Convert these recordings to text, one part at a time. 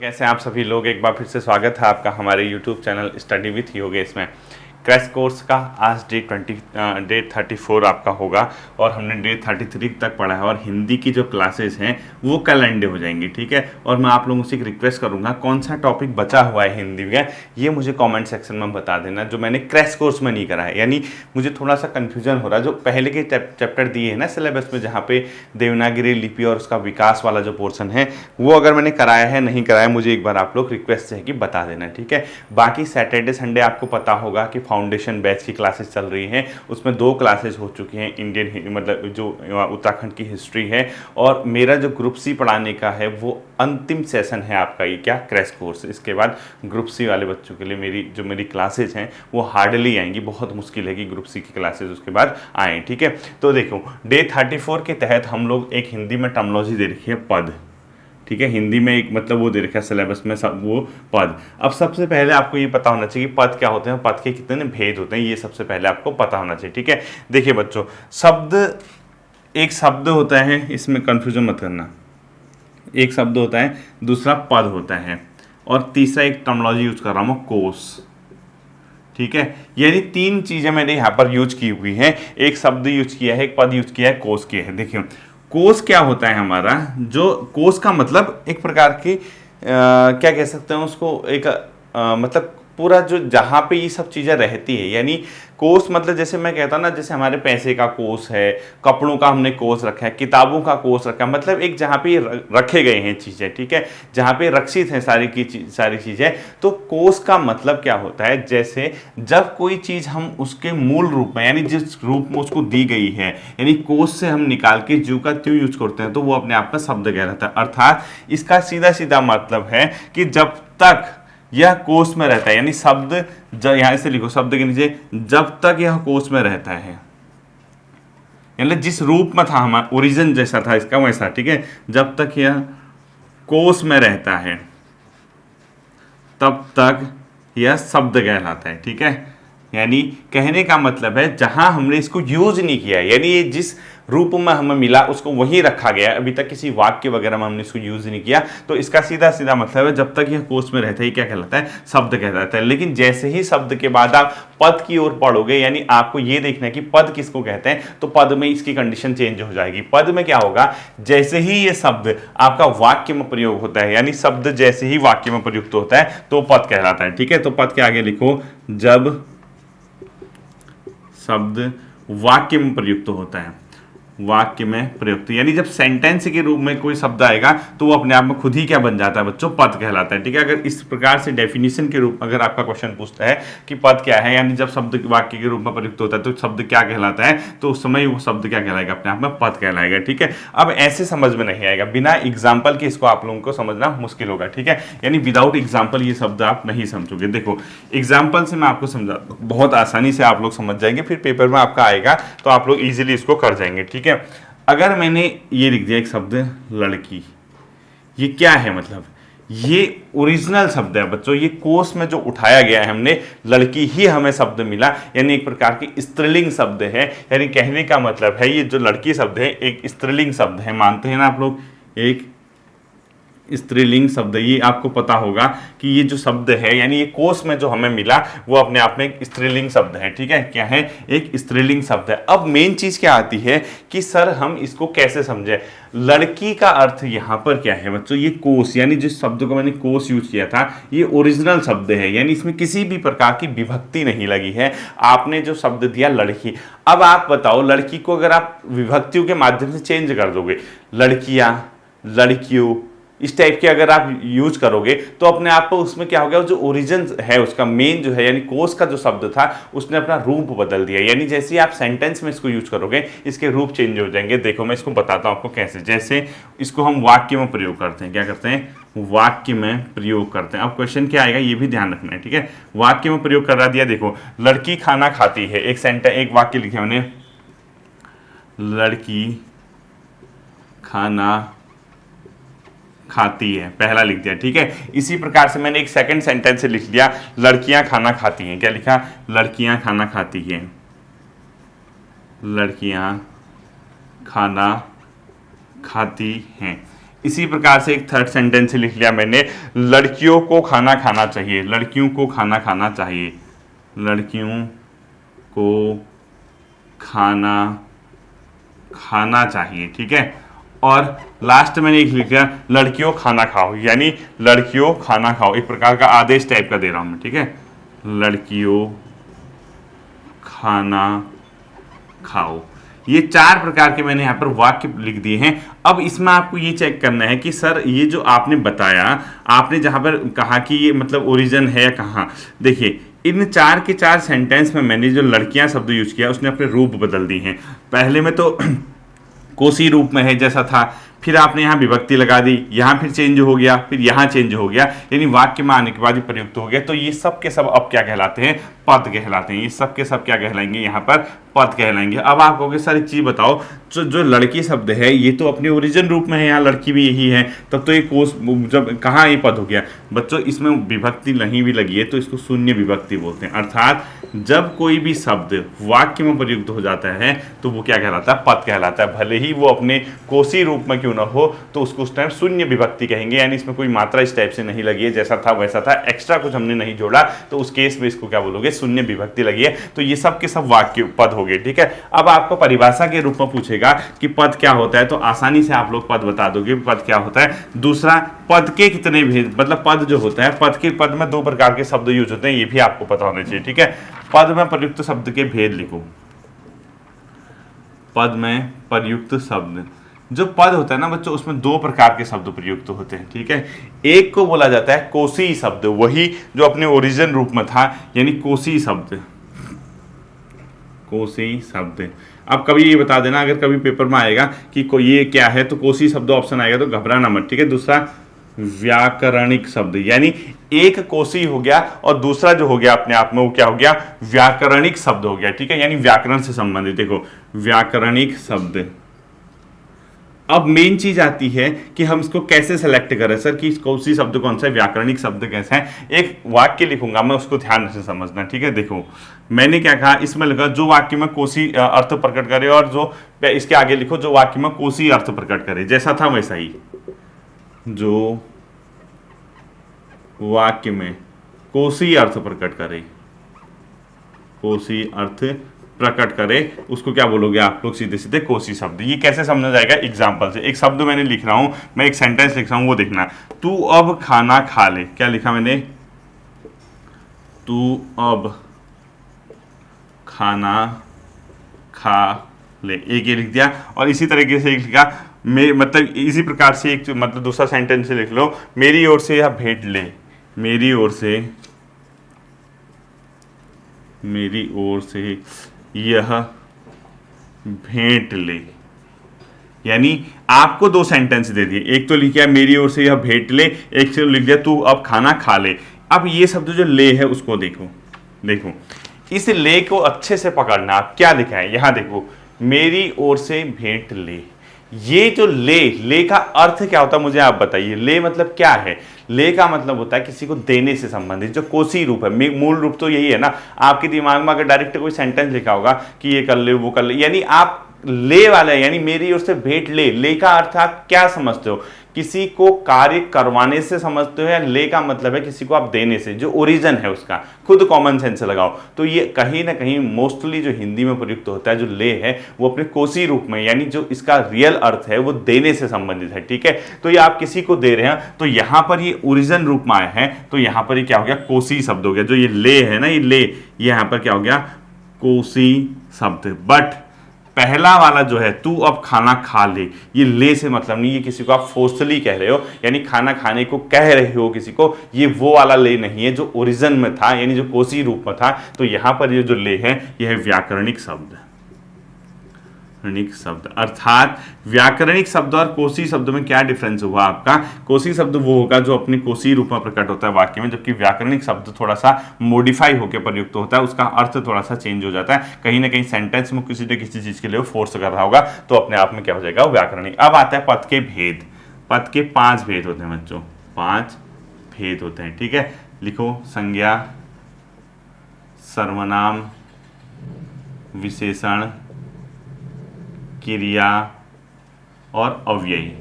कैसे हैं आप सभी लोग। एक बार फिर से स्वागत है आपका हमारे YouTube channel study with Yogesh में। क्रैश कोर्स का आज डे 34 आपका होगा और हमने डे 33 तक पढ़ा है और हिंदी की जो क्लासेस हैं वो कल एंड हो जाएंगी, ठीक है। और मैं आप लोगों से एक रिक्वेस्ट करूंगा, कौन सा टॉपिक बचा हुआ है हिंदी में ये मुझे कमेंट सेक्शन में बता देना, जो मैंने क्रैश कोर्स में नहीं करा है। यानी मुझे थोड़ा सा कन्फ्यूजन हो रहा है, जो पहले के चैप्टर दिए हैं ना सिलेबस में, जहाँ पे देवनागरी लिपि और उसका विकास वाला जो पोर्शन है वो अगर मैंने कराया है नहीं कराया, मुझे एक बार आप लोग रिक्वेस्ट है कि बता देना, ठीक है। बाकी सैटरडे संडे आपको पता होगा कि फाउंडेशन बैच की क्लासेस चल रही हैं, उसमें 2 क्लासेस हो चुकी हैं। इंडियन मतलब जो उत्तराखंड की हिस्ट्री है, और मेरा जो ग्रुप सी पढ़ाने का है वो अंतिम सेशन है आपका ये क्या क्रैश कोर्स। इसके बाद ग्रुप सी वाले बच्चों के लिए मेरी क्लासेस हैं वो हार्डली आएंगी, बहुत मुश्किल है कि ग्रुप सी की क्लासेस उसके बाद आएँ, ठीक है। तो देखो डे 34 के तहत हम लोग एक हिंदी में टर्मिनोलॉजी दे रखी है पद, ठीक है। हिंदी में एक मतलब वो दे रखा है सिलेबस में सब वो पद। अब सबसे पहले आपको ये पता होना चाहिए कि पद क्या होते हैं, पद के कितने भेद होते हैं, ये सबसे पहले आपको पता होना चाहिए, ठीक है। देखिए बच्चों, एक शब्द होता है, इसमें कंफ्यूजन मत करना। एक शब्द होता है, दूसरा पद होता है, और तीसरा एक टर्मिनोलॉजी यूज कर रहा हूँ कोर्स, ठीक है। यानी 3 चीजें मैंने यहाँ पर यूज की हुई हैं। एक शब्द यूज किया है, एक पद यूज किया है, कोर्स किया है। देखिए कोर्स क्या होता है हमारा, जो कोर्स का मतलब एक प्रकार की क्या कह सकते हैं उसको, एक मतलब पूरा जो जहाँ पे ये सब चीज़ें रहती है। यानी कोर्स मतलब जैसे मैं कहता हूँ ना, जैसे हमारे पैसे का कोर्स है, कपड़ों का हमने कोर्स रखा है, किताबों का कोर्स रखा है, मतलब एक जहाँ पे रखे गए हैं चीज़ें, ठीक है, जहाँ पे रक्षित हैं सारी चीज़ें। तो कोर्स का मतलब क्या होता है, जैसे जब कोई चीज़ हम उसके मूल रूप में यानी जिस रूप में उसको दी गई है, यानी कोर्स से हम निकाल के ज्यों का त्यों यूज करते हैं, तो वो अपने आप में शब्द कहलाता है। अर्थात इसका सीधा सीधा मतलब है कि जब तक यह कोर्स में रहता है, यानी शब्द यहां से लिखो, शब्द के नीचे जब तक यह कोर्स में रहता है, यानी जिस रूप में था हमारा ओरिजिन जैसा था इसका वैसा, ठीक है, जब तक यह कोर्स में रहता है तब तक यह शब्द कहलाता है, ठीक है। यानी कहने का मतलब है जहां हमने इसको यूज नहीं किया, यानी ये जिस रूप में हमें मिला उसको वहीं रखा गया, अभी तक किसी वाक्य वगैरह में हमने इसको यूज नहीं किया, तो इसका सीधा सीधा मतलब है जब तक यह कोर्स में रहता है क्या कहलाता है, शब्द कहलाता है। लेकिन जैसे ही शब्द के बाद आप पद की ओर पढ़ोगे, यानी आपको यह देखना है कि पद किसको कहते हैं, तो पद में इसकी कंडीशन चेंज हो जाएगी। पद में क्या होगा, जैसे ही ये शब्द आपका वाक्य में प्रयोग होता है, यानी शब्द जैसे ही वाक्य में प्रयुक्त होता है तो पद कहलाता है, ठीक है। तो पद के आगे लिखो, जब शब्द वाक्य में प्रयुक्त होता है, वाक्य में प्रयुक्त, यानी जब सेंटेंस के रूप में कोई शब्द आएगा तो वो अपने आप में खुद ही क्या बन जाता है बच्चों, पद कहलाता है, ठीक है। अगर इस प्रकार से डेफिनेशन के रूप अगर आपका क्वेश्चन पूछता है कि पद क्या है, यानी जब शब्द वाक्य के रूप में प्रयुक्त होता है तो शब्द क्या कहलाता है, तो उस समय वो शब्द क्या कहलाएगा, अपने आप में पद कहलाएगा, ठीक है। अब ऐसे समझ में नहीं आएगा, बिना एग्जाम्पल के इसको आप लोगों को समझना मुश्किल होगा, ठीक है। यानी विदाउट एग्जाम्पल ये शब्द आप नहीं समझोगे। देखो एग्जाम्पल से मैं आपको समझाता हूं, बहुत आसानी से आप लोग समझ जाएंगे, फिर पेपर में आपका आएगा तो आप लोग इजीली इसको कर जाएंगे, ठीक है। अगर मैंने ये लिख दिया एक शब्द लड़की, ये क्या है, मतलब ये ओरिजिनल शब्द है बच्चों, ये कोर्स में जो उठाया गया है हमने, लड़की ही हमें शब्द मिला, यानी एक प्रकार की स्त्रीलिंग शब्द है। यानी कहने का मतलब है ये जो लड़की शब्द है एक स्त्रीलिंग शब्द है, मानते हैं ना आप लोग, एक स्त्रीलिंग शब्द। ये आपको पता होगा कि ये जो शब्द है, यानी ये कोर्स में जो हमें मिला वो अपने आप में एक स्त्रीलिंग शब्द है, ठीक है। क्या है, एक स्त्रीलिंग शब्द है। अब मेन चीज क्या आती है कि सर हम इसको कैसे समझे, लड़की का अर्थ यहां पर क्या है बच्चों, ये कोर्स, यानी जिस शब्द को मैंने कोर्स यूज किया था ये ओरिजिनल शब्द है, यानी इसमें किसी भी प्रकार की विभक्ति नहीं लगी है। आपने जो शब्द दिया लड़की, अब आप बताओ लड़की को अगर आप विभक्तियों के माध्यम से चेंज कर दोगे, लड़कियां, लड़कियों, इस टाइप के अगर आप यूज करोगे तो अपने आप को उसमें क्या हो गया, जो ओरिजिन है उसका मेन जो है, यानी कोर्स का जो शब्द था उसने अपना रूप बदल दिया। यानी जैसे आप सेंटेंस में इसको यूज करोगे इसके रूप चेंज हो जाएंगे। देखो मैं इसको बताता हूं आपको कैसे, जैसे इसको हम वाक्य में प्रयोग करते हैं, क्या करते हैं, वाक्य में प्रयोग करते हैं। अब क्वेश्चन क्या आएगा ये भी ध्यान रखना है, ठीक है। वाक्य में प्रयोग करा दिया, देखो लड़की खाना खाती है, एक वाक्य लिखे मैंने, लड़की खाना खाती है, पहला लिख दिया, ठीक है। इसी प्रकार से मैंने एक सेकंड सेंटेंस से लिख दिया, लड़कियां खाना खाती हैं, क्या लिखा, लड़कियां खाना खाती हैं, लड़कियां खाना खाती हैं। इसी प्रकार से एक थर्ड सेंटेंस लिख लिया मैंने, लड़कियों को खाना खाना चाहिए, लड़कियों को खाना खाना चाहिए, लड़कियों को खाना खाना चाहिए, ठीक है। और लास्ट मैंने एक लिख दिया, लड़कियों खाना खाओ, यानी लड़कियों खाना खाओ, एक प्रकार का आदेश टाइप का दे रहा हूं मैं, ठीक है। लड़कियों खाना खाओ, ये 4 प्रकार के मैंने यहाँ पर वाक्य लिख दिए हैं। अब इसमें आपको ये चेक करना है कि सर ये जो आपने बताया, आपने जहाँ पर कहा कि ये मतलब ओरिजिन है कहाँ, देखिए इन 4 के 4 सेंटेंस में मैंने जो लड़कियां शब्द यूज किया उसने अपने रूप बदल दिए हैं। पहले में तो कोसी रूप में है जैसा था, फिर आपने यहाँ विभक्ति लगा दी, यहाँ फिर चेंज हो गया, फिर यहाँ चेंज हो गया, यानी वाक्य में आने के बाद ही प्रयुक्त हो गया। तो ये सब के सब अब क्या कहलाते हैं, पद कहलाते हैं। ये सब के सब क्या कहलाएंगे, यहाँ पर पद कहलाएंगे। अब आप कहोगे सर एक चीज बताओ, जो लड़की शब्द है ये तो अपने ओरिजिन रूप में है, यहाँ लड़की भी यही है, तब तो ये कोस जब कहाँ ये पद हो गया बच्चों, इसमें विभक्ति नहीं भी लगी है तो इसको शून्य विभक्ति बोलते हैं। अर्थात जब कोई भी शब्द वाक्य में प्रयुक्त हो जाता है तो वो क्या कहलाता है, पद कहलाता है। भले ही वो अपने कोसी रूप में क्यों ना हो तो उसको उस टाइम शून्य विभक्ति कहेंगे, यानी इसमें कोई मात्रा इस टाइप से नहीं लगी है, जैसा था वैसा था, एक्स्ट्रा कुछ हमने नहीं जोड़ा, तो उस केस में इसको क्या बोलोगे, शून्य विभक्ति लगी है। तो ये सब के सब वाक्य पद हो गए, ठीक है। अब आपको परिभाषा के रूप में पूछेगा कि पद क्या होता है, तो आसानी से आप लोग पद बता दोगे पद क्या होता है। दूसरा, पद के कितने भेद, मतलब पद जो होता है, पद में 2 प्रकार के शब्द यूज होते हैं, ये भी आपको पता होना चाहिए, ठीक है। पद में प्रयुक्त शब्द के भेद लिखो। पद में प्रयुक्त शब्द, जो पद होता है ना बच्चों, उसमें 2 प्रकार के शब्द प्रयुक्त होते हैं, ठीक है। एक को बोला जाता है कोसी शब्द, वही जो अपने ओरिजिन रूप में था, यानी कोसी शब्द, कोसी शब्द। अब कभी ये बता देना अगर कभी पेपर में आएगा कि ये क्या है, तो कोसी शब्द ऑप्शन आएगा, तो घबराना मत, ठीक है। दूसरा, व्याकरणिक शब्द, यानी एक कोसी हो गया और दूसरा जो हो गया अपने आप में वो क्या हो गया, व्याकरणिक शब्द हो गया, ठीक है, यानी व्याकरण से संबंधित। देखो व्याकरणिक शब्द। अब मेन चीज आती है कि हम इसको कैसे सेलेक्ट करें सर, कि कोसी शब्द कौन सा है, व्याकरणिक शब्द कैसा है। एक वाक्य लिखूंगा मैं, उसको ध्यान से समझना, ठीक है। देखो मैंने क्या कहा, इसमें लिखा जो वाक्य में कोसी अर्थ प्रकट करे, और जो इसके आगे लिखो जो वाक्य में कोसी अर्थ प्रकट करे, जैसा था वैसा ही। जो वाक्य में कोसी अर्थ प्रकट करे, कोसी अर्थ प्रकट करे, उसको क्या बोलोगे आप लोग, सीधे सीधे कोसी शब्द। ये कैसे समझा जाएगा, एग्जांपल से। एक शब्द मैंने लिख रहा हूं, मैं एक सेंटेंस लिख रहा हूं, वो देखना। तू अब खाना खा ले, क्या लिखा मैंने, तू अब खाना खा ले, एक ये लिख दिया। और इसी तरीके से एक लिखा, मतलब इसी प्रकार से एक मतलब दूसरा सेंटेंस से लिख लो, मेरी ओर से यह भेंट ले, मेरी ओर से, मेरी ओर से यह भेंट ले, यानी आपको 2 सेंटेंस दे दिए, एक तो लिख दिया मेरी ओर से यह भेंट ले, एक से लिख दिया तू अब खाना खा ले। अब ये शब्द जो ले है उसको देखो, देखो इस ले को अच्छे से पकड़ना। आप क्या लिखा है यहाँ, देखो मेरी ओर से भेंट ले। ये जो ले का अर्थ क्या होता है मुझे आप बताइए। ले मतलब क्या है, ले का मतलब होता है किसी को देने से संबंधित, जो कोसी रूप है। मूल रूप तो यही है ना। आपके दिमाग में अगर डायरेक्ट कोई सेंटेंस लिखा होगा कि ये कर ले वो कर ले, यानी आप ले वाला है, यानी मेरी ओर से भेंट ले का अर्थ आप क्या समझते हो, किसी को कार्य करवाने से समझते हो, या ले का मतलब है किसी को आप देने से, जो ओरिजिन है उसका। खुद कॉमन सेंस से लगाओ तो ये कहीं ना कहीं मोस्टली जो हिंदी में प्रयुक्त होता है, जो ले है वो अपने कोसी रूप में, यानी जो इसका रियल अर्थ है वो देने से संबंधित है, ठीक है। तो ये आप किसी को दे रहे हैं, तो यहां पर ये ओरिजिन रूप में आया है, तो यहां पर ये क्या हो गया, कोसी शब्द हो गया। जो ये ले है ना, ये ले, ये यहां पर क्या हो गया, कोसी शब्द। बट पहला वाला जो है तू अब खाना खा ले, ये ले से मतलब नहीं, ये किसी को आप फोर्सली कह रहे हो, यानी खाना खाने को कह रहे हो किसी को, ये वो वाला ले नहीं है जो ओरिजिन में था, यानी जो कोसी रूप में था। तो यहां पर ये जो ले है यह है व्याकरणिक शब्द, व्याकरणिक शब्द। अर्थात व्याकरणिक शब्द और कोसी शब्द में क्या डिफरेंस हुआ आपका, कोसी शब्द वो होगा जो अपने कोसी रूप में प्रकट होता है वाक्य में, जबकि व्याकरणिक शब्द थोड़ा सा मॉडिफाई होकर प्रयुक्त होता है, उसका अर्थ थोड़ा सा चेंज हो जाता है, कहीं ना कहीं सेंटेंस में किसी न किसी चीज के लिए फोर्स कर रहा होगा, तो अपने आप में क्या हो जाएगा, व्याकरणिक। अब आता है पद के भेद। पद के 5 भेद होते हैं बच्चों, 5 भेद होते हैं, ठीक है। लिखो, संज्ञा, सर्वनाम, विशेषण, क्रिया और अव्ययी।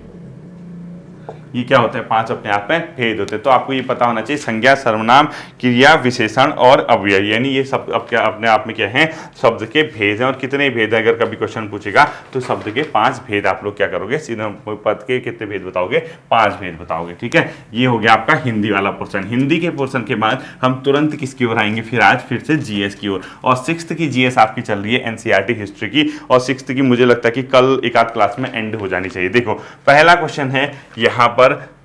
ये क्या होता है, 5 अपने आप में भेद होते हैं। तो आपको ये पता होना चाहिए संज्ञा, सर्वनाम, क्रिया, विशेषण और अव्यय, यानी ये सब अपने आप में क्या है, शब्द के भेद हैं। और कितने भेद हैं, अगर कभी क्वेश्चन पूछेगा तो शब्द के 5 भेद आप लोग क्या करोगे, सीधा पद के कितने भेद बताओगे, 5 भेद बताओगे। ठीक है, ये हो गया आपका हिंदी वाला पोर्शन। हिंदी के पोर्शन के बाद हम तुरंत किसकी ओर आएंगे, फिर आज फिर से जीएस की ओर। और 6th की जीएस आपकी चल रही है एनसीईआरटी हिस्ट्री की, और 6th की मुझे लगता है कि कल एक आध क्लास में एंड हो जानी चाहिए। देखो पहला क्वेश्चन है यहाँ पर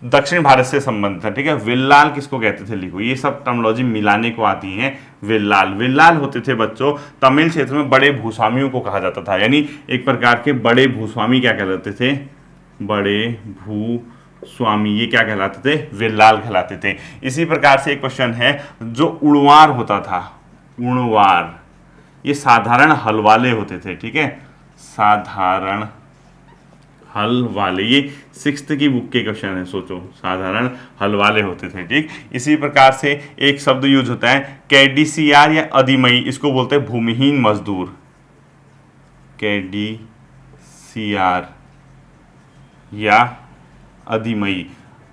दक्षिण भारत से संबंधित है। ठीक है, विल्लाल किसको कहते थे, लिखो, ये सब टर्मिनोलॉजी मिलाने को आती है। विल्लाल, विल्लाल होते थे बच्चों तमिल क्षेत्र में बड़े भूस्वामियों को कहा जाता था, यानी एक प्रकार के बड़े भूस्वामी क्या कहलाते थे, बड़े भूस्वामी, ये क्या कहलाते थे, विल्लाल कहलाते थे। इसी प्रकार से एक क्वेश्चन है, जो उड़वार होता था, उड़वार, ये साधारण हल वाले होते थे। ठीक है, साधारण हल वाले, ये 6th की बुक के क्वेश्चन है, सोचो, साधारण हल वाले होते थे। ठीक, इसी प्रकार से एक शब्द यूज होता है कैडीसीआर या अधिमयी, इसको बोलते हैं भूमिहीन मजदूर, कैडीसीआर या अधिमयी।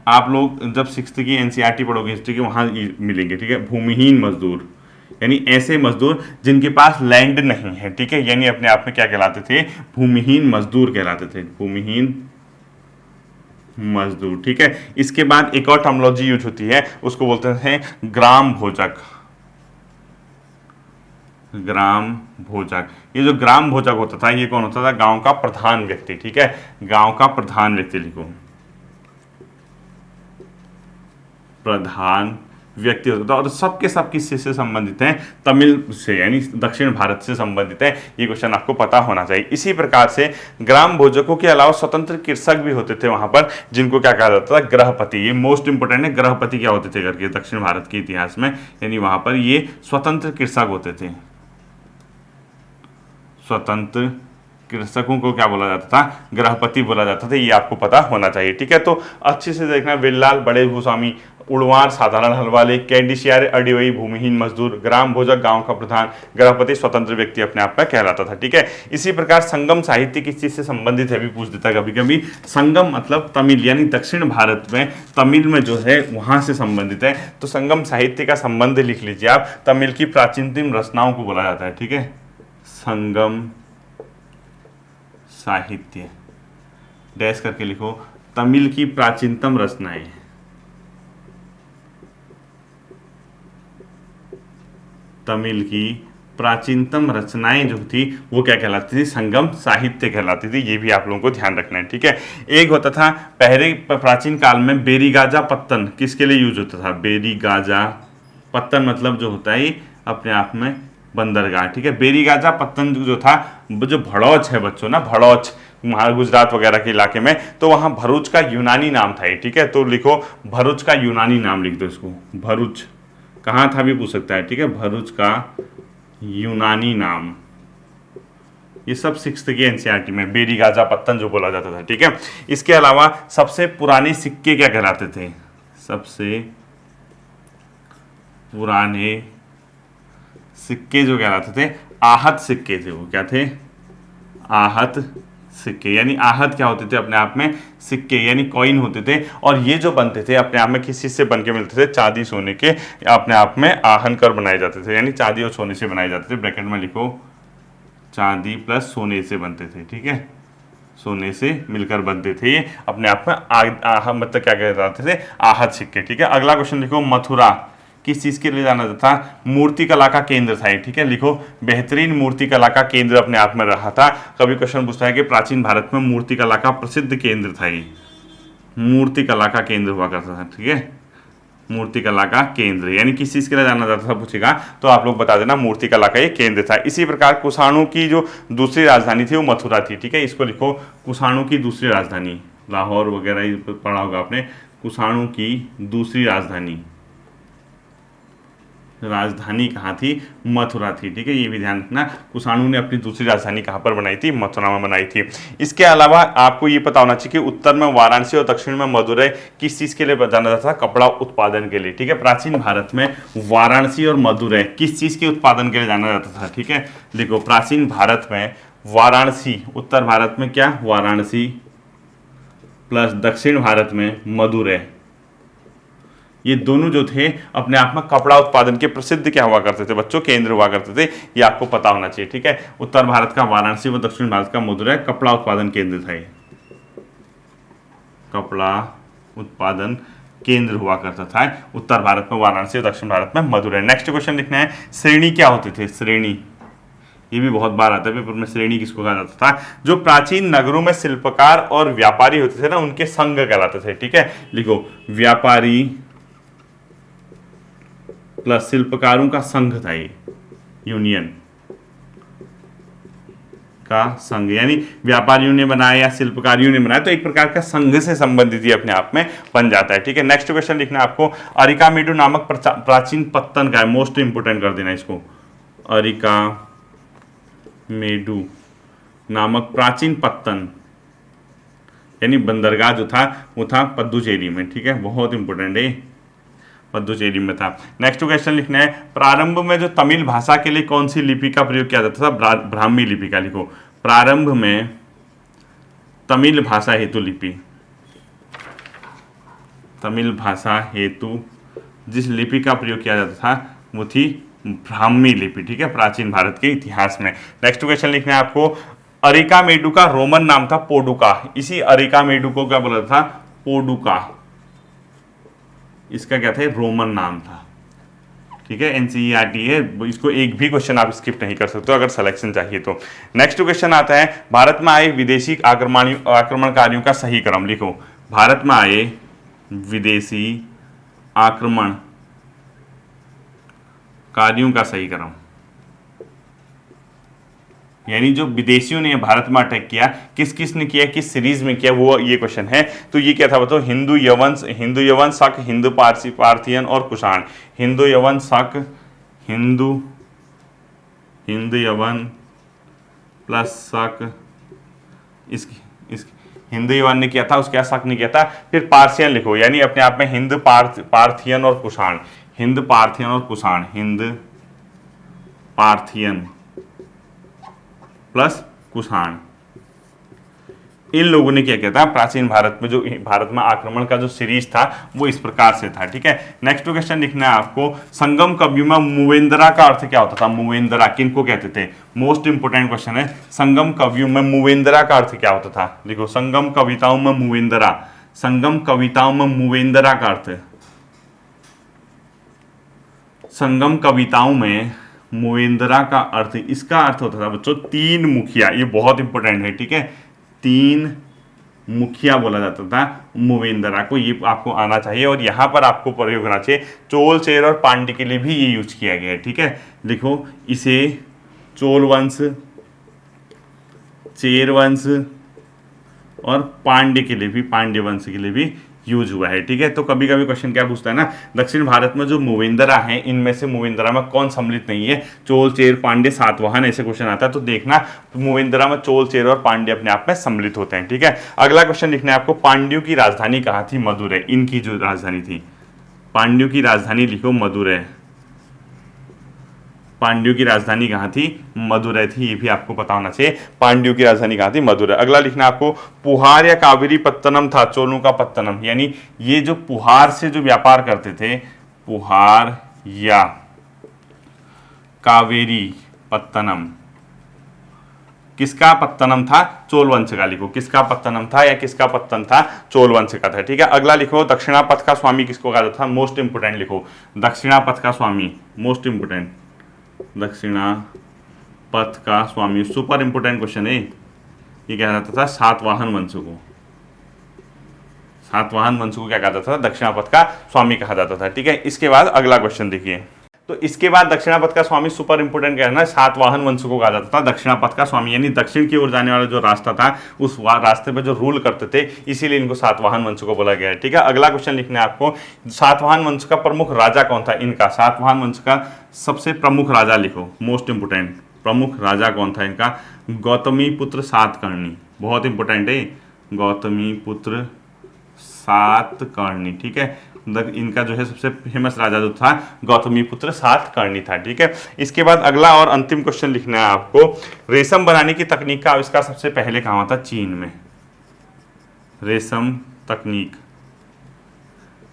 आप लोग जब 6th की एनसीईआरटी पढ़ोगे हिस्ट्री की, वहां मिलेंगे। ठीक है, भूमिहीन मजदूर यानी ऐसे मजदूर जिनके पास लैंड नहीं है। ठीक है, यानी अपने आप में क्या कहलाते थे, भूमिहीन मजदूर कहलाते थे, भूमिहीन मजदूर। ठीक है, इसके बाद एक और टर्मिनोलॉजी यूज होती है, उसको बोलते हैं ग्राम भोजक, ग्राम भोजक। ये जो ग्राम भोजक होता था, ये कौन होता था, गांव का प्रधान व्यक्ति। ठीक है, गांव का प्रधान व्यक्ति, लिखो, प्रधान व्यक्ति होता था, और सबके सब किससे से संबंधित हैं, तमिल से, यानी दक्षिण भारत से संबंधित है। ये क्वेश्चन आपको पता होना चाहिए। इसी प्रकार से ग्राम भोजकों के अलावा स्वतंत्र कृषक भी होते थे वहां पर, जिनको क्या कहा जाता था, गृहपति। ये मोस्ट इंपोर्टेंट है, गृहपति क्या होते थे करके दक्षिण भारत के इतिहास में, यानी वहां पर ये स्वतंत्र कृषक होते थे। स्वतंत्र कृषकों को क्या बोला जाता था, गृहपति बोला जाता था। ये आपको पता होना चाहिए। ठीक है, तो अच्छे से देखना, विल्लाल बड़े भूस्वामी, उड़वार साधारण हलवाले, कैडीसीआर अडिवई भूमिहीन मजदूर, ग्राम भोजक गांव का प्रधान, गृहपति स्वतंत्र व्यक्ति अपने आप में कहलाता था। ठीक है, इसी प्रकार संगम साहित्य किस चीज से संबंधित है भी पूछ देता है कभी कभी। संगम मतलब तमिल, यानी दक्षिण भारत में तमिल में जो है वहां से संबंधित है। तो संगम साहित्य का संबंध लिख लीजिए आप, तमिल की प्राचीनतम रचनाओं को बोला जाता है। ठीक है, संगम साहित्य, डैश करके लिखो, तमिल की प्राचीनतम रचनाएं, तमिल की प्राचीनतम रचनाएं जो थी वो क्या कहलाती थी, संगम साहित्य कहलाती थी। ये भी आप लोगों को ध्यान रखना है। ठीक है, एक होता था पहले प्राचीन काल में बेरीगाजा पत्तन, किसके लिए यूज होता था, बेरीगाजा पत्तन मतलब जो होता है अपने आप में बंदरगाह। ठीक है, बेरीगाजा पत्तन जो था, जो भड़ौच है बच्चों ना, भड़ौच वहाँ गुजरात वगैरह के इलाके में, तो वहाँ भरूच का यूनानी नाम था। ठीक है, तो लिखो भरूच का यूनानी नाम लिख दो इसको, भरूच कहाँ था भी पूछ सकता है। ठीक है, भरूच का यूनानी नाम, ये सब 6th की एनसीईआरटी में बेरीगाजा पत्तन जो बोला जाता था। ठीक है, इसके अलावा सबसे पुराने सिक्के क्या कहलाते थे, सबसे पुराने सिक्के जो कहलाते थे, आहत सिक्के थे। वो क्या थे, आहत सिक्के, यानी आहत क्या होते थे, अपने आप में सिक्के यानी कॉइन होते थे। और ये जो बनते थे अपने आप में किस चीज से बन के मिलते थे, चांदी सोने के अपने आप में आहन कर बनाए जाते थे, यानी चांदी और सोने से बनाए जाते थे। ब्रैकेट में लिखो, चांदी प्लस सोने से बनते थे। ठीक है, सोने से मिलकर बनते थे ये, अपने आप में मतलब क्या कहते थे, आहत सिक्के। ठीक है, अगला क्वेश्चन लिखो, मथुरा किस चीज के लिए जाना जाता था, मूर्ति कला का केंद्र था। ठीक है, लिखो बेहतरीन मूर्ति कला का केंद्र अपने आप में रहा था। कभी क्वेश्चन पूछता है कि प्राचीन भारत में मूर्ति कला का प्रसिद्ध केंद्र था, ये मूर्ति कला का केंद्र हुआ करता था। ठीक है, मूर्ति कला का केंद्र, यानी किस चीज के लिए जाना जाता था पूछेगा तो आप लोग बता देना, मूर्ति कला का ये केंद्र था। इसी प्रकार कुषाणों की जो दूसरी राजधानी थी वो मथुरा थी। ठीक है, इसको लिखो, कुषाणों की दूसरी राजधानी, लाहौर वगैरह पढ़ा होगा आपने, कुषाणों की दूसरी राजधानी कहाँ थी, मथुरा थी। ठीक है, ये भी ध्यान रखना, कुषाणु ने अपनी दूसरी राजधानी कहाँ पर बनाई थी, मथुरा में बनाई थी। इसके अलावा आपको ये पता होना चाहिए कि उत्तर में वाराणसी और दक्षिण में मदुरै किस चीज़ के लिए जाना जाता था, कपड़ा उत्पादन के लिए। ठीक है, प्राचीन भारत में वाराणसी और मदुरै किस चीज़ के उत्पादन के लिए जाना जाता था। ठीक है, देखो प्राचीन भारत में वाराणसी, उत्तर भारत में क्या, वाराणसी प्लस दक्षिण भारत में मदुरै, ये दोनों जो थे अपने आप में कपड़ा उत्पादन के प्रसिद्ध क्या हुआ करते थे बच्चों, केंद्र हुआ करते थे। ये आपको पता होना चाहिए, ठीक है। उत्तर भारत का वाराणसी व दक्षिण भारत का मदुरै कपड़ा उत्पादन केंद्र था, ये कपड़ा उत्पादन केंद्र हुआ करता था उत्तर भारत में वाराणसी और दक्षिण भारत में मदुरै। नेक्स्ट क्वेश्चन लिखना है, श्रेणी क्या होते थे, श्रेणी, ये भी बहुत बार आता है पेपर में, श्रेणी किसको कहा जाता था, जो प्राचीन नगरों में शिल्पकार और व्यापारी होते थे ना, उनके संघ कहलाते थे, ठीक है। लिखो व्यापारी प्लस शिल्पकारों का संघ था, ये यूनियन का संघ, यानी व्यापारियों ने बनाया या शिल्पकारियों ने बनाया, तो एक प्रकार का संघ से संबंधित ही अपने आप में बन जाता है, ठीक है। नेक्स्ट क्वेश्चन लिखना है आपको, अरिकामेडु नामक प्राचीन पत्तन का है, मोस्ट इंपोर्टेंट कर देना इसको, अरिकामेडु नामक प्राचीन पत्तन यानी बंदरगाह जो था वो था पद्दुचेरी में, ठीक है, बहुत इंपोर्टेंट है, पद्दुचेरी में था। नेक्स्ट क्वेश्चन लिखना है, प्रारंभ में जो तमिल भाषा के लिए कौन सी लिपि का प्रयोग किया जाता था, ब्राह्मी लिपि का। लिखो प्रारंभ में तमिल भाषा हेतु लिपि, तमिल भाषा हेतु जिस लिपि का प्रयोग किया जाता था वो थी ब्राह्मी लिपि, ठीक है, प्राचीन भारत के इतिहास में। नेक्स्ट क्वेश्चन लिखना है आपको, अरिकामेडु का रोमन नाम था पोडुका, इसी अरिकामेडु को क्या बोला था, पोडुका, इसका क्या था, रोमन नाम था, ठीक है। एनसीईआरटी है, इसको एक भी क्वेश्चन आप स्किप नहीं कर सकते अगर सिलेक्शन चाहिए तो। नेक्स्ट क्वेश्चन आता है, भारत में आए विदेशी आक्रमणकारियों का सही क्रम। लिखो भारत में आए विदेशी आक्रमणकारियों का सही क्रम, यानी जो विदेशियों ने भारत में अटैक किया, किस किस ने किया, किस सीरीज में किया, वो ये क्वेश्चन है। तो ये क्या था बताओ, हिंदू यवन, शक, हिंदू पारसी, पार्थियन और कुषाण। हिंदू यवन शक, हिंदू यवन प्लस शक, इस हिंदू यवन ने किया था, उसके शक ने किया था। फिर पार्सियन लिखो, यानी अपने आप में हिंद पार्थियन और कुषाण, हिंद पार्थियन और कुषाण, हिंद पार्थियन प्लस कुषाण, इन लोगों ने क्या किया था, प्राचीन भारत में जो भारत में आक्रमण का जो सीरीज था वो इस प्रकार से था, ठीक है। नेक्स्ट क्वेश्चन लिखना है आपको, संगम कवियों में मूवेंद्रा का अर्थ क्या होता था, मूवेंद्रा किनको कहते थे, मोस्ट इंपोर्टेंट क्वेश्चन है, संगम कवियों में मूवेंद्रा का अर्थ क्या होता था। देखो संगम कविताओं में मूवेंद्रा, संगम कविताओं में मूवेंद्रा का अर्थ, संगम कविताओं में मूवेंद्रा का अर्थ, इसका अर्थ होता था बच्चों तीन मुखिया, ये बहुत इंपॉर्टेंट है, ठीक है, तीन मुखिया बोला जाता था मूवेंद्रा को, ये आपको आना चाहिए। और यहाँ पर आपको प्रयोग होना चाहिए, चोल चेर और पांड्य के लिए भी ये यूज किया गया है, ठीक है। लिखो इसे चोल वंश, चेर वंश और पांड्य के लिए भी, पांड्य वंश के लिए भी यूज हुआ है, ठीक है। तो कभी कभी क्वेश्चन क्या पूछता है ना, दक्षिण भारत में जो मूवेंद्रा हैं इनमें से मूवेंद्रा में कौन सम्मिलित नहीं है, चोल चेर पांड्य सातवाहन, ऐसे क्वेश्चन आता है तो देखना मूवेंद्रा में चोल चेर और पांड्य अपने आप में सम्मिलित होते हैं, ठीक है। अगला क्वेश्चन लिखना है आपको, पांड्यों की राजधानी कहाँ थी, मदुरै, इनकी जो राजधानी थी, पांड्यों की राजधानी लिखो मदुरै, पांड्यों की राजधानी कहाँ थी, मदुरै थी, ये भी आपको पता होना चाहिए, पांड्यों की राजधानी कहाँ थी, मदुरै। अगला लिखना आपको, पुहार या कावेरी पत्तनम था चोलों का पत्तनम, यानी ये जो पुहार से जो व्यापार करते थे, पुहार या कावेरी पत्तनम, किसका पत्तनम था, चोल वंश का। लिखो किसका पत्तनम था या किसका पत्तन था, चोल वंश का था, ठीक है। अगला लिखो, दक्षिणापथ का स्वामी किसको कहा जाता था, मोस्ट इंपोर्टेंट लिखो, दक्षिणापथ का स्वामी, मोस्ट इंपोर्टेंट, दक्षिणापथ का स्वामी, सुपर इंपोर्टेंट क्वेश्चन है ये, क्या जाता था, सातवाहन वंश को, सातवाहन वंश को क्या कहा जाता था, दक्षिणापथ का स्वामी कहा जाता था, ठीक है। इसके बाद अगला क्वेश्चन देखिए, तो इसके बाद दक्षिणापथ का स्वामी सुपर इंपोर्टेंट क्या है ना, सातवाहन वंश को कहा जाता था दक्षिणापथ का स्वामी, यानी दक्षिण की ओर जाने वाला जो रास्ता था उस रास्ते पे जो रूल करते थे, इसीलिए इनको सातवाहन वंश को बोला गया है, ठीक है। अगला क्वेश्चन लिखना है आपको, सातवाहन वंश का प्रमुख राजा कौन था, इनका सातवाहन वंश का सबसे प्रमुख राजा लिखो, मोस्ट इंपोर्टेंट, प्रमुख राजा कौन था इनका, गौतमी पुत्र सातकर्णी, बहुत इंपोर्टेंट है, गौतमी पुत्र सातकर्णी, ठीक है। इनका जो है सबसे फेमस राजा जो था गौतमी पुत्र सातकर्णी था, ठीक है। इसके बाद अगला और अंतिम क्वेश्चन लिखना है आपको, रेशम बनाने की तकनीक का आविष्कार सबसे पहले कहाँ हुआ था, चीन में, रेशम तकनीक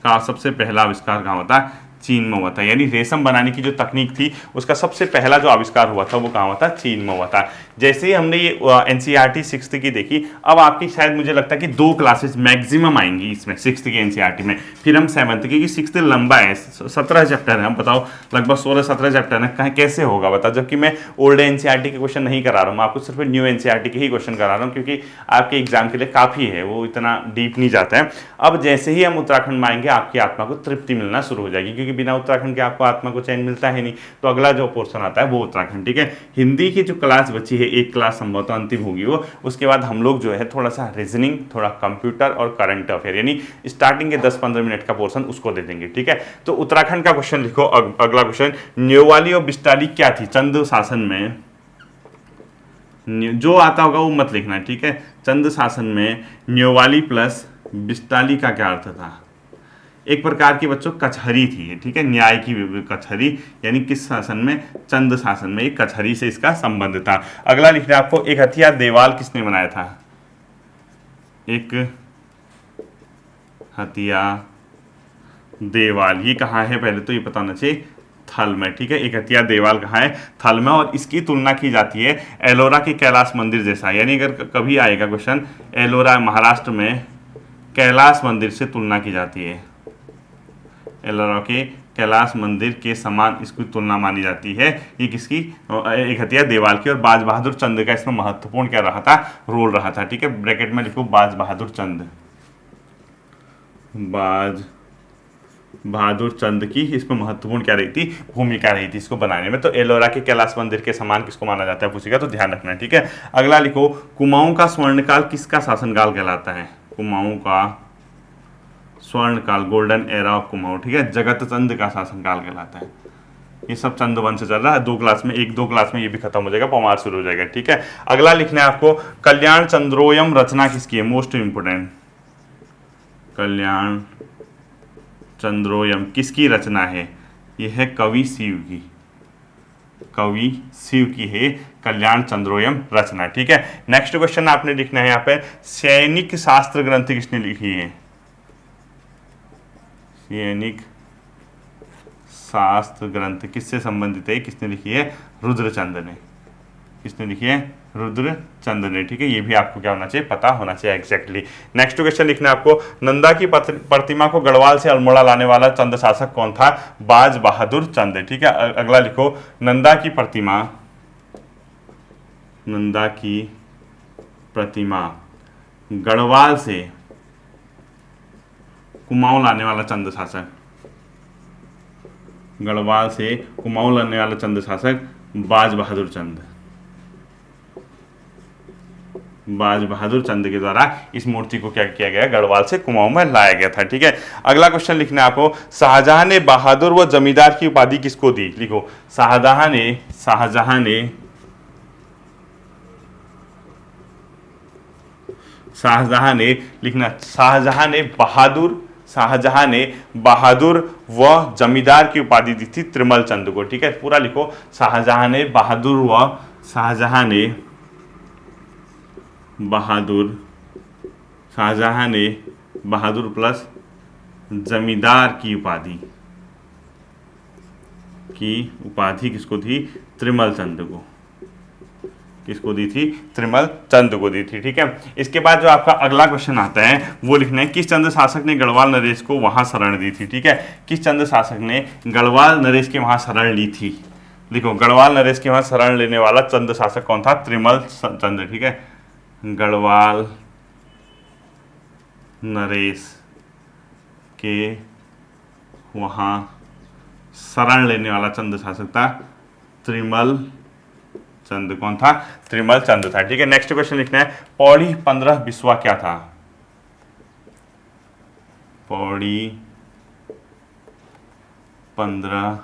का सबसे पहला आविष्कार कहाँ हुआ था? चीन में हुआ था। यानी रेशम बनाने की जो तकनीक थी उसका सबसे पहला जो आविष्कार हुआ था वो कहाँ हुआ था? चीन में हुआ था। जैसे ही हमने ये एनसीईआरटी 6th की देखी, अब आपकी शायद मुझे लगता है कि 2 क्लासेस मैक्सिमम आएंगी इसमें 6th की एनसीईआरटी में, फिर हम 7th की, 6th लंबा है, 17 चैप्टर है। हम बताओ लगभग 16-17 चैप्टर है, कहीं कैसे होगा बताओ? जबकि मैं ओल्ड एनसीईआरटी के क्वेश्चन नहीं करा रहा हूँ, आपको सिर्फ न्यू एनसीईआरटी के ही क्वेश्चन करा रहा हूँ, क्योंकि आपके एग्जाम के लिए काफ़ी है, वो इतना डीप नहीं जाता है। अब जैसे ही हम उत्तराखंड में आएंगे आपकी आत्मा को तृप्ति मिलना शुरू हो जाएगी, क्योंकि बिना उत्तराखंड के आपको आत्मा को चैन मिलता है नहीं। तो अगला जो पोर्शन आता है वो उत्तराखंड, ठीक है। हिंदी की जो क्लास बची है, एक क्लास संभवतः अंतिम होगी वो, उसके बाद हम लोग जो है थोड़ा सा रीजनिंग, थोड़ा कंप्यूटर और करंट अफेयर, यानी स्टार्टिंग के 10-15 मिनट का पोर्शन उसको दे देंगे, ठीक है। तो उत्तराखंड का क्वेश्चन लिखो। अगला क्वेश्चन, न्योवाली और बिस्टाली क्या थी चंद शासन में? जो आता होगा वो मत लिखना, ठीक है। चंद शासन में न्योवाली प्लस बिस्टाली का क्या अर्थ था? एक प्रकार की बच्चों कचहरी थी, ठीक है, न्याय की कचहरी, यानी किस शासन में? चंद शासन में। एक कचहरी से इसका संबंध था। अगला लिखना है आपको, एक हथियार देवाल किसने बनाया था? एक हथियार देवाल, ये कहाँ है पहले तो ये पता होना चाहिए, थल में, ठीक है। एक हथियार देवाल कहाँ है? थल में। और इसकी तुलना की जाती है एलोरा के कैलाश मंदिर जैसा, यानी अगर कभी आएगा क्वेश्चन, एलोरा महाराष्ट्र में कैलाश मंदिर से तुलना की जाती है, एलोरा के कैलाश मंदिर के समान इसकी तुलना मानी जाती है। ये किसकी? एक हथियार देवाल की। और बाज बहादुर चंद का इसमें महत्वपूर्ण क्या रहा था? रोल रहा था, ठीक है। ब्रैकेट में लिखो बाज बहादुर चंद, बाज बहादुर चंद की इसमें महत्वपूर्ण क्या रही थी? भूमिका रही थी इसको बनाने में। तो एलोरा के कैलाश मंदिर के समान किसको माना जाता है पूछेगा, तो ध्यान रखना है, ठीक है। अगला लिखो, कुमाऊं का स्वर्णकाल किसका शासनकाल कहलाता है? कुमाऊं का स्वर्णकाल, गोल्डन एरा ऑफ कुमाऊं, ठीक है, जगत चंद का शासनकाल कहलाता है। ये सब चंद वंश चल रहा है। 2 क्लास में, 1-2 क्लास में ये भी खत्म हो जाएगा, पमार शुरू हो जाएगा, ठीक है। अगला लिखना है आपको, कल्याण चंद्रोयम रचना किसकी है? मोस्ट इंपोर्टेंट, कल्याण चंद्रोयम किसकी रचना है? यह है कवि शिव की, कवि शिव की है कल्याण चंद्रोयम रचना, ठीक है। नेक्स्ट क्वेश्चन आपने लिखना है यहाँ पे, सैनिक शास्त्र ग्रंथ किसने लिखी है? सैनिक शास्त्र ग्रंथ किससे संबंधित है? किसने लिखी है? रुद्रचंद ने। किसने लिखी है? रुद्रचंद ने, ठीक है। ये भी आपको क्या होना चाहिए? पता होना चाहिए एग्जैक्टली। नेक्स्ट क्वेश्चन लिखना है आपको, नंदा की प्रतिमा को गढ़वाल से अल्मोड़ा लाने वाला चंद शासक कौन था? बाज बहादुर चंद, ठीक है। अगला लिखो, नंदा की प्रतिमा, नंदा की प्रतिमा गढ़वाल से कुमाऊं लाने वाला चंद शासक, गढ़वाल से कुमाऊं लाने वाला चंद शासक बाज बहादुर चंद, बाज बहादुर चंद के द्वारा इस मूर्ति को क्या किया गया? गढ़वाल से कुमाऊं में लाया गया था, ठीक है। अगला क्वेश्चन लिखना है आपको, शाहजहां ने बहादुर व जमींदार की उपाधि किसको दी? लिखो, शाहजहां ने लिखना, शाहजहां ने बहादुर व जमींदार की उपाधि दी थी त्रिमल चंद को, ठीक है। पूरा लिखो, शाहजहां ने बहादुर प्लस जमींदार की उपाधि किसको थी? त्रिमल चंद को। किसको दी थी? त्रिमल चंद को दी थी, ठीक है। इसके बाद जो आपका अगला क्वेश्चन आता है वो लिखना है, किस चंद शासक ने गढ़वाल नरेश को वहां शरण दी थी? ठीक है, किस चंद शासक ने गढ़वाल नरेश के वहां शरण ली थी? देखो, गढ़वाल नरेश के वहां शरण लेने वाला चंद शासक कौन था? त्रिमल चंद, ठीक है। गढ़वाल नरेश के वहां शरण लेने वाला चंद शासक था त्रिमल चंद। कौन था? त्रिमल चंद था, ठीक है। नेक्स्ट क्वेश्चन लिखना है, पौड़ी 15 बिस्वा क्या था? पौड़ी 15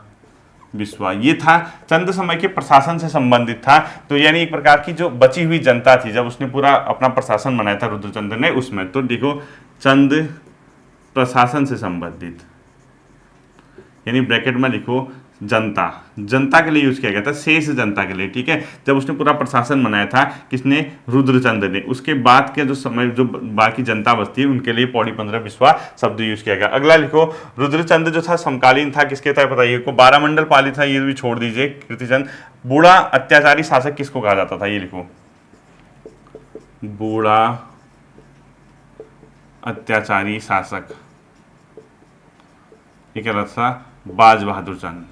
बिस्वा ये था, चंद समय के प्रशासन से संबंधित था। तो यानी एक प्रकार की जो बची हुई जनता थी, जब उसने पूरा अपना प्रशासन बनाया था रुद्रचंद ने, उसमें तो देखो चंद प्रशासन से संबंधित, यानी ब्रैकेट में लिखो जनता, जनता के लिए यूज किया गया था, शेष जनता के लिए, ठीक है। जब उसने पूरा प्रशासन बनाया था किसने, रुद्रचंद ने। उसके बाद के जो समय जो बाकी जनता बस्ती है उनके लिए पौड़ी 15 बिस्वा शब्द यूज किया गया। अगला लिखो, रुद्रचंद जो था समकालीन था किसके था बताइए को, 12 मंडल पाली था, ये भी छोड़ दीजिए। कीर्तिचंद, बूढ़ा अत्याचारी शासक किसको कहा जाता था, ये लिखो, बूढ़ा अत्याचारी शासक, ये क्या रहता था, बाज बहादुर चंद।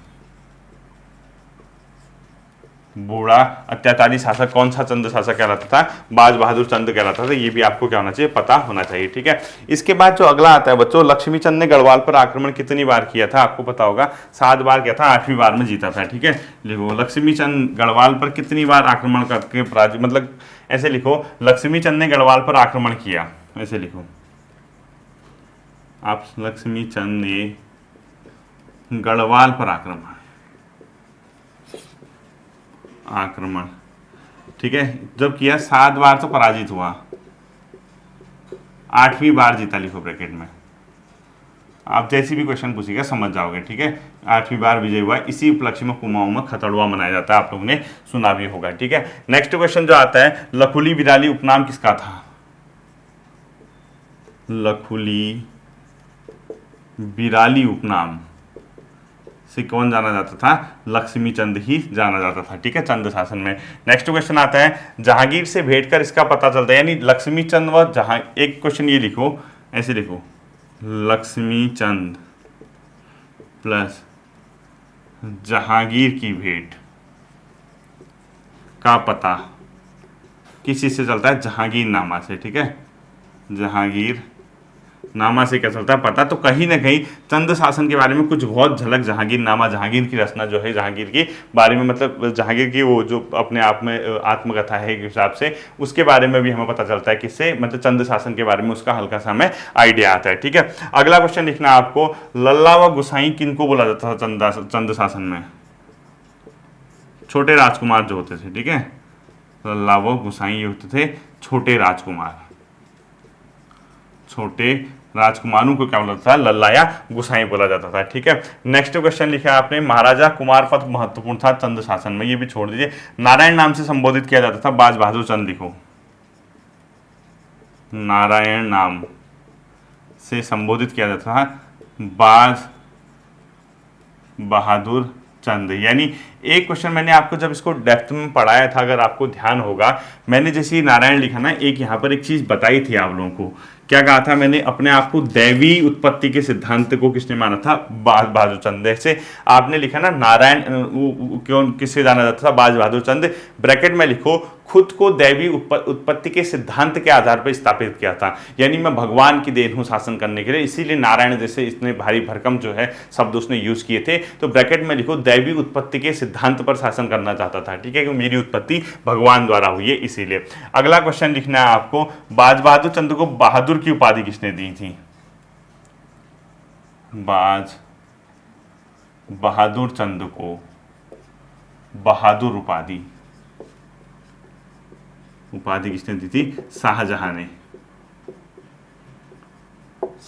बूढ़ा अत्याचारी शासक कौन सा चंद शासक कहलाता था, बाज बहादुर चंद कहलाता था। ये भी आपको क्या होना चाहिए, पता होना चाहिए, ठीक है। इसके बाद जो अगला आता है बच्चों, लक्ष्मी चंद ने गढ़वाल पर आक्रमण कितनी बार किया था, आपको पता होगा 7 बार किया था, 8वीं बार में जीता था, ठीक है। लिखो, लक्ष्मी चंद गढ़वाल पर कितनी बार आक्रमण करके पराजित, मतलब ऐसे लिखो, लक्ष्मी चंद ने गढ़वाल पर आक्रमण किया, ऐसे लिखो आप, लक्ष्मी चंद ने गढ़वाल पर आक्रमण, ठीक है। जब किया 7 बार तो पराजित हुआ, 8वीं बार जीता, लिखो ब्रैकेट में। आप जैसी भी क्वेश्चन पूछिएगा समझ जाओगे, ठीक है। 8वीं बार विजय हुआ, इसी उपलक्ष्य में कुमाऊं में खतड़ुआ मनाया जाता है, आप लोगों ने सुना भी होगा, ठीक है। नेक्स्ट क्वेश्चन जो आता है, लखुली बिराली उपनाम किसका था, लखुली बिराली उपनाम से कौन जाना जाता था, लक्ष्मी चंद ही जाना जाता था, ठीक है, चंद शासन में। नेक्स्ट क्वेश्चन आता है, जहांगीर से भेंट कर इसका पता चलता है, यानी लक्ष्मी चंद व जहां, एक क्वेश्चन ये लिखो, ऐसे लिखो, लक्ष्मी चंद प्लस जहांगीर की भेंट का पता किस चीज से चलता है, जहांगीर नामा से, ठीक है। जहांगीर नामा से क्या चलता है पता, तो कहीं ना कहीं चंद शासन के बारे में कुछ बहुत झलक जहांगीर नामा, जहांगीर की रचना जो है जहांगीर के बारे में, मतलब जहांगीर की वो जो अपने आप में आत्मकथा है के हिसाब से, उसके बारे में भी हमें पता चलता है किससे, मतलब चंद शासन के बारे में उसका हल्का सा हमें आइडिया आता है, ठीक है। अगला क्वेश्चन लिखना है आपको, लल्ला व गुसाई किनको बोला जाता था चंद शासन में, छोटे राजकुमार जो होते थे, ठीक है। लल्ला व गुसाई होते थे छोटे राजकुमार, छोटे राजकुमारों को क्या बोला जाता था, लल्ला या गुसाई बोला जाता था, ठीक है। नेक्स्ट क्वेश्चन लिखा है आपने, महाराजा कुमार पद महत्वपूर्ण था चंद शासन में, ये भी छोड़ दीजिए। नारायण नाम से संबोधित किया जाता था बाज बहादुर चंद, लिखो, नारायण नाम से संबोधित किया जाता था बाज बहादुर चंद। यानी एक क्वेश्चन मैंने आपको जब इसको डेप्थ में पढ़ाया था, अगर आपको ध्यान होगा, मैंने जैसे नारायण लिखा ना, एक यहाँ पर एक चीज बताई थी आप लोगों को, क्या कहा था मैंने अपने आप को, दैवी उत्पत्ति के सिद्धांत को किसने माना था, बाज बहादुर चंद। जैसे आपने लिखा ना नारायण क्यों किससे जाना जाता था, बाज बहादुर चंद, ब्रैकेट में लिखो, खुद को दैवी उत्पत्ति के सिद्धांत के आधार पर स्थापित किया था, यानी मैं भगवान की देन हूं शासन करने के लिए, इसीलिए नारायण जैसे इतने भारी भरकम जो है शब्द उसने यूज किए थे। तो ब्रैकेट में लिखो, दैवी उत्पत्ति के सिद्धांत पर शासन करना चाहता था, ठीक है, कि मेरी उत्पत्ति भगवान द्वारा हुई है इसीलिए। अगला क्वेश्चन लिखना है आपको, बाज बहादुर चंद को बहादुर की उपाधि किसने दी थी, बाज बहादुर चंद को बहादुर उपाधि किसने दी थी, शाहजहां ने।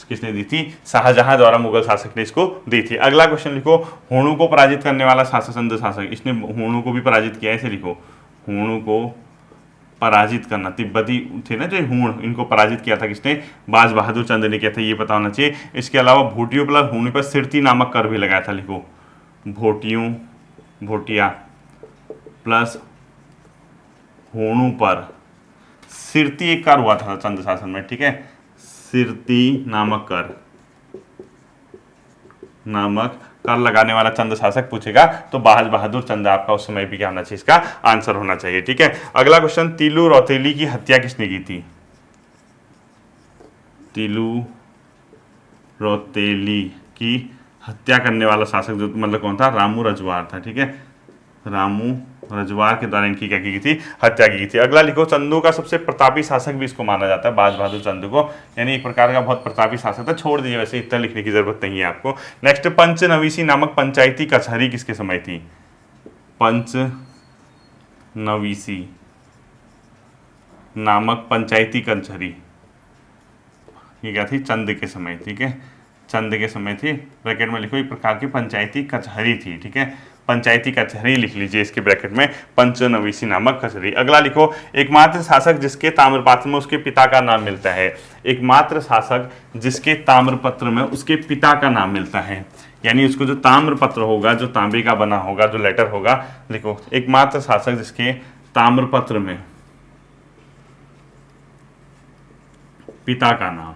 किसने दी थी, शाहजहां द्वारा मुगल शासक ने इसको दी थी। अगला क्वेश्चन लिखो, हुणों को पराजित करने वाला चंद शासक, इसने हुणों को भी पराजित किया, ऐसे लिखो, हुणों को पराजित करना, तिब्बती थे ना जो हुण, इनको पराजित किया था किसने, बाज बहादुर चंद ने किया था, ये पता होना चाहिए। इसके अलावा भोटियों प्लस हुण पर सिरती नामक कर भी लगाया था, लिखो, भोटिया प्लस हुणों पर सिरती एक कर हुआ था चंद शासन में, ठीक है, सिरती नामक कर लगाने वाला चंद शासक पूछेगा तो बाज बहादुर चंद आपका उस समय भी क्या होना चाहिए, इसका आंसर होना चाहिए, ठीक है। अगला क्वेश्चन, तिलू रौतेली की हत्या किसने की थी, तिलू रौतेली की हत्या करने वाला शासक जो मतलब कौन था, रामू रजवार था, ठीक है, रामू रजवार के द्वारा इनकी क्या की थी, हत्या की थी। अगला लिखो, चंदों का सबसे प्रतापी शासक भी इसको माना जाता है, बाज बहादुर चंद को, यानी एक प्रकार का बहुत प्रतापी शासक था, छोड़ दीजिए वैसे इतना लिखने की जरूरत नहीं है आपको। नेक्स्ट, पंचनवीसी नामक पंचायती कचहरी किसके समय थी, पंचनवीसी नामक पंचायती कचहरी ये क्या थी, चंद के समय, ठीक है, चंद के समय थी, ब्रैकेट में लिखो एक प्रकार की पंचायती कचहरी थी, ठीक है, पंचायती कचहरी लिख लीजिए इसके ब्रैकेट में, पंचनवीसी नामक कचहरी। अगला लिखो एकमात्र शासक जिसके ताम्रपत्र में उसके पिता का नाम मिलता है, एकमात्र शासक जिसके ताम्रपत्र में उसके पिता का नाम मिलता है, यानी उसको जो ताम्रपत्र होगा, जो तांबे का बना होगा, जो लेटर होगा, लिखो एकमात्र शासक जिसके ताम्रपत्र में पिता का नाम,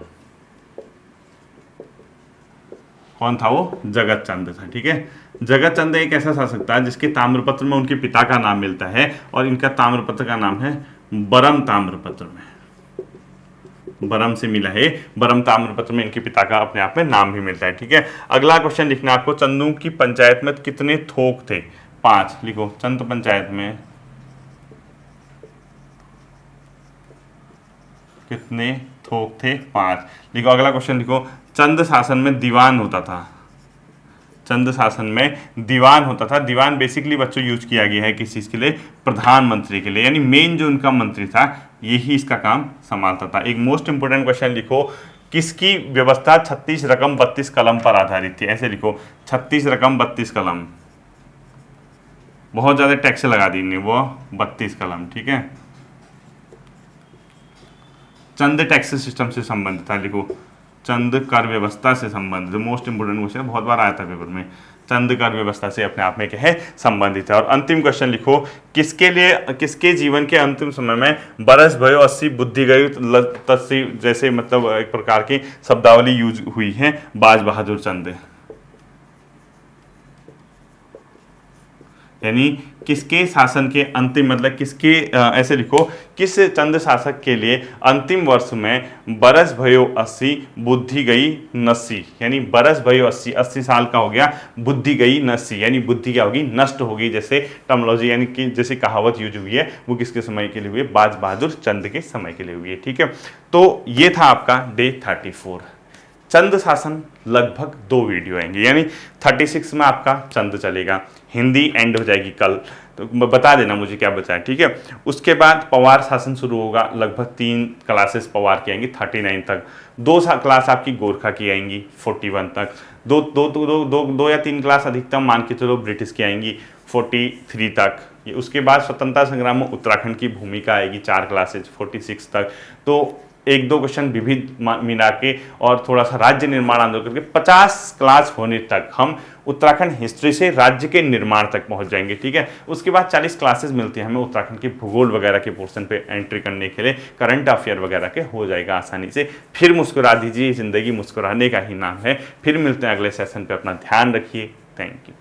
कौन था वो? जगत चंद था, ठीक है। जगत चंद एक ऐसा शासक था जिसके ताम्रपत्र में उनके पिता का नाम मिलता है और इनका ताम्रपत्र का नाम है बरम ताम्रपत्र में, बरम से मिला है, बरम ताम्रपत्र में इनके पिता का अपने आप में नाम भी मिलता है, ठीक है। अगला क्वेश्चन लिखना आपको, चंदू की पंचायत में कितने थोक थे? 5 लिखो, चंद पंचायत में कितने थोक थे? 5 लिखो। अगला क्वेश्चन लिखो, चंद शासन में दीवान होता था, चंद शासन में दीवान होता था। दीवान बेसिकली बच्चों यूज किया गया है किस चीज के लिए? प्रधानमंत्री के लिए, यानी मेन जो उनका मंत्री था यही इसका काम संभालता था। एक मोस्ट इंपोर्टेंट क्वेश्चन लिखो, किसकी व्यवस्था 36 रकम 32 कलम पर आधारित थी? ऐसे लिखो 36 रकम 32 कलम, बहुत ज्यादा टैक्स लगा दी इन्हें, वो 32 कलम, ठीक है। चंद टैक्स सिस्टम से संबंधित था, लिखो चंद कर व्यवस्था से संबंधित, मोस्ट इंपोर्टेंट क्वेश्चन, बहुत बार आया था पेपर में, चंद कर व्यवस्था से अपने आप में क्या है? संबंधित है। और अंतिम क्वेश्चन लिखो, किसके जीवन के अंतिम समय में बरस भयो 80 बुद्धि गई तस्सी जैसे मतलब एक प्रकार की शब्दावली यूज हुई है? बाज बहादुर चंद, यानी किसके शासन के अंतिम मतलब किसके ऐसे लिखो, किस चंद शासक के लिए अंतिम वर्ष में बरस भयो 80 बुद्धि गई नसी, यानी बरस भयो 80 साल का हो गया, बुद्धि गई नसी, यानी बुद्धि क्या होगी? नष्ट होगी, जैसे टर्मोलॉजी यानी कि जैसे कहावत यूज हुई है वो किसके समय के लिए हुई है? बाज बहादुर चंद के समय के लिए हुई है, ठीक है। तो ये था आपका डे 34। चंद शासन लगभग 2 वीडियो आएंगे, यानी 36 में आपका चंद चलेगा, हिंदी एंड हो जाएगी कल, तो बता देना मुझे क्या बचा है, ठीक है। उसके बाद पवार शासन शुरू होगा, लगभग 3 क्लासेस पवार की आएंगी 39 तक, 2 क्लास आपकी गोरखा की आएंगी 41 तक, दो या 3 क्लास अधिकतम मान के चलो ब्रिटिश की आएंगी 43 तक। उसके बाद स्वतंत्रता संग्राम में उत्तराखंड की भूमिका आएगी 4 क्लासेज 46 तक। तो 1-2 क्वेश्चन विविध मिला के और थोड़ा सा राज्य निर्माण आंदोलन करके 50 क्लास होने तक हम उत्तराखंड हिस्ट्री से राज्य के निर्माण तक पहुंच जाएंगे, ठीक है। उसके बाद 40 क्लासेस मिलती है हमें उत्तराखंड के भूगोल वगैरह के पोर्शन पे एंट्री करने के लिए, करंट अफेयर वगैरह के हो जाएगा आसानी से। फिर मुस्कुरा दीजिए, जिंदगी मुस्कुराने का ही नाम है। फिर मिलते हैं अगले सेशन पे, अपना ध्यान रखिए, थैंक यू।